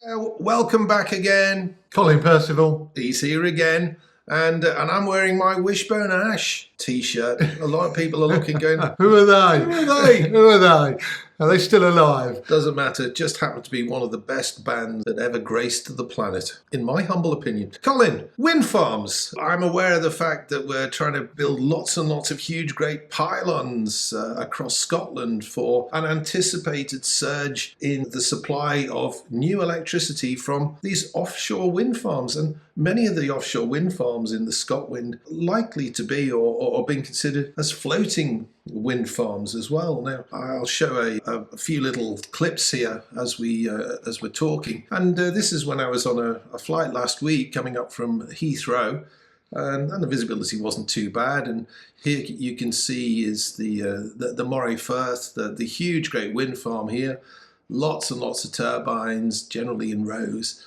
Welcome back again. Colin Percival. He's here again, and I'm wearing my Wishbone Ash T-shirt. A lot of people are looking, going, Who are they? "Who are they?" Who are they? Are they still alive? Doesn't matter. It just happened to be one of the best bands that ever graced the planet, in my humble opinion. Colin, wind farms. I'm aware of the fact that we're trying to build lots and lots of huge, great pylons across Scotland for an anticipated surge in the supply of new electricity from these offshore wind farms. And many of the offshore wind farms in the ScotWind likely to be or being considered as floating wind farms as well. Now, I'll show a few little clips here as we're talking. And this is when I was on a flight last week coming up from Heathrow. And the visibility wasn't too bad. And here you can see is the Moray Firth, the huge great wind farm here. Lots and lots of turbines, generally in rows.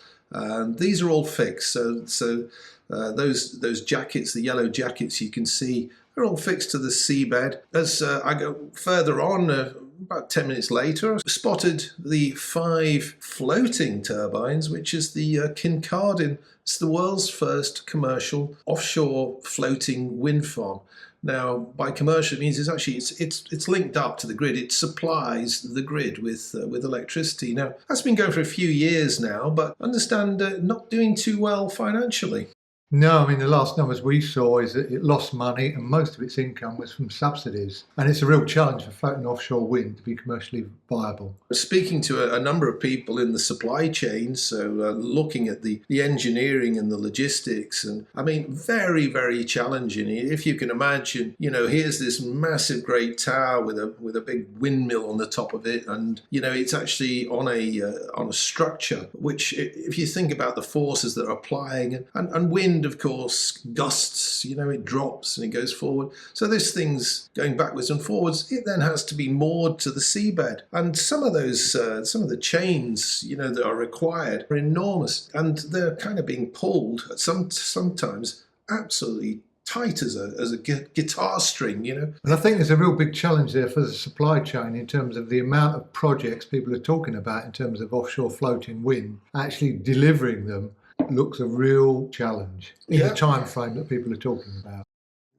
These are all fixed. So those jackets, the yellow jackets you can see, they're all fixed to the seabed. As I go further on, about 10 minutes later, I spotted the 5 floating turbines, which is the Kincardine. It's the world's first commercial offshore floating wind farm. Now, by commercial, it means it's linked up to the grid. It supplies the grid with electricity. Now, that's been going for a few years now, but I understand not doing too well financially. No, I mean, the last numbers we saw is that it lost money and most of its income was from subsidies. And it's a real challenge for floating offshore wind to be commercially viable. Speaking to a number of people in the supply chain, so looking at the engineering and the logistics, and I mean, very, very challenging. If you can imagine, here's this massive great tower with a big windmill on the top of it, and it's actually on a structure which, if you think about the forces that are applying, and wind, of course, gusts, it drops and it goes forward. So this thing's going backwards and forwards. It then has to be moored to the seabed. And some of the chains, that are required are enormous. And they're kind of being pulled sometimes absolutely tight as a guitar string, And I think there's a real big challenge there for the supply chain in terms of the amount of projects people are talking about in terms of offshore floating wind. Actually delivering them looks a real challenge in the time frame that people are talking about.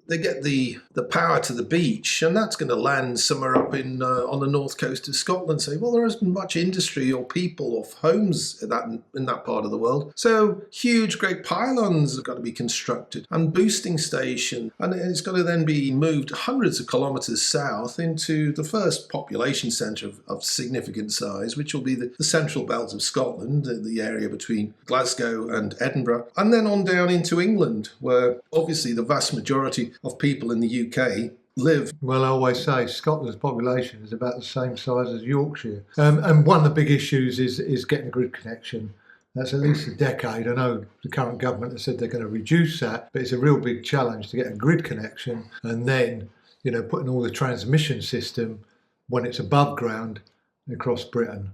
They get the power to the beach, and that's going to land somewhere up in on the north coast of Scotland. Say, well, there isn't much industry or people or homes in that part of the world. So huge, great pylons have got to be constructed and boosting station, and it's got to then be moved hundreds of kilometres south into the first population centre of significant size, which will be the central belt of Scotland, the area between Glasgow and Edinburgh, and then on down into England, where obviously the vast majority of people in the UK live. Well, I always say Scotland's population is about the same size as Yorkshire. And one of the big issues is getting a grid connection. That's at least a decade. I know the current government has said they're going to reduce that, but it's a real big challenge to get a grid connection and then, putting all the transmission system when it's above ground across Britain.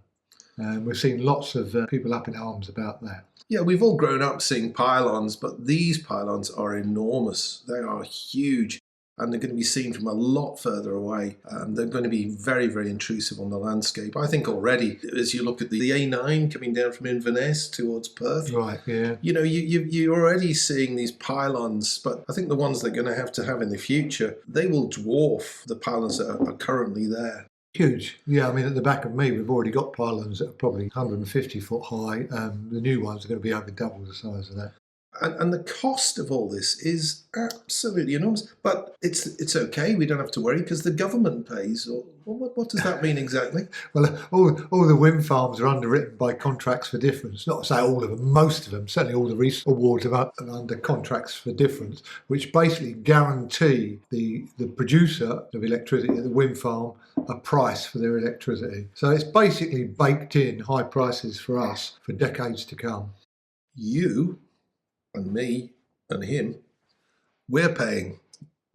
We've seen lots of people up in arms about that. Yeah, we've all grown up seeing pylons, but these pylons are enormous. They are huge, and they're going to be seen from a lot further away. They're going to be very, very intrusive on the landscape. I think already, as you look at the A9 coming down from Inverness towards Perth, right? Yeah, you're already seeing these pylons, but I think the ones they're going to have in the future, they will dwarf the pylons that are currently there. Huge. Yeah, I mean, at the back of me, we've already got pylons that are probably 150 foot high. The new ones are going to be over double the size of that. And the cost of all this is absolutely enormous. But it's okay. We don't have to worry because the government pays. What does that mean exactly? Well, all the wind farms are underwritten by contracts for difference. Not to say all of them, most of them. Certainly all the recent awards are under contracts for difference, which basically guarantee the producer of electricity at the wind farm a price for their electricity. So it's basically baked in high prices for us for decades to come. You and me and him, we're paying.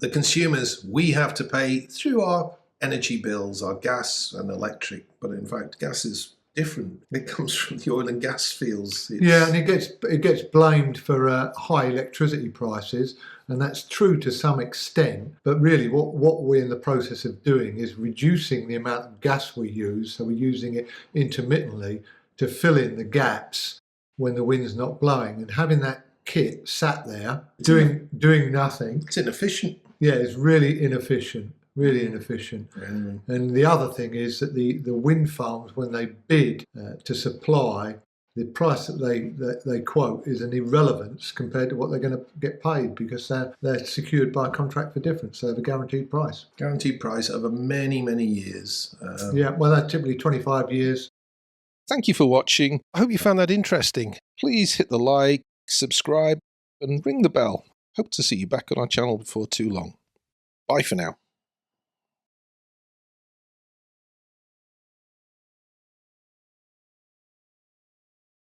The consumers, we have to pay through our energy bills, our gas and electric. But in fact, gas is different. It comes from the oil and gas fields. Yeah, and it gets blamed for high electricity prices, and that's true to some extent. But really, what we're in the process of doing is reducing the amount of gas we use. So we're using it intermittently to fill in the gaps when the wind's not blowing. And having that kit sat there doing nothing, It's inefficient. yeah, it's really inefficient. Really inefficient. And the other thing is that the wind farms, when they bid to supply, the price that they quote is an irrelevance compared to what they're going to get paid, because they're secured by a contract for difference. So they have a guaranteed price. Guaranteed price over many, many years. Yeah, well, that's typically 25 years. Thank you for watching. I hope you found that interesting. Please hit the like, subscribe, and ring the bell. Hope to see you back on our channel before too long. Bye for now.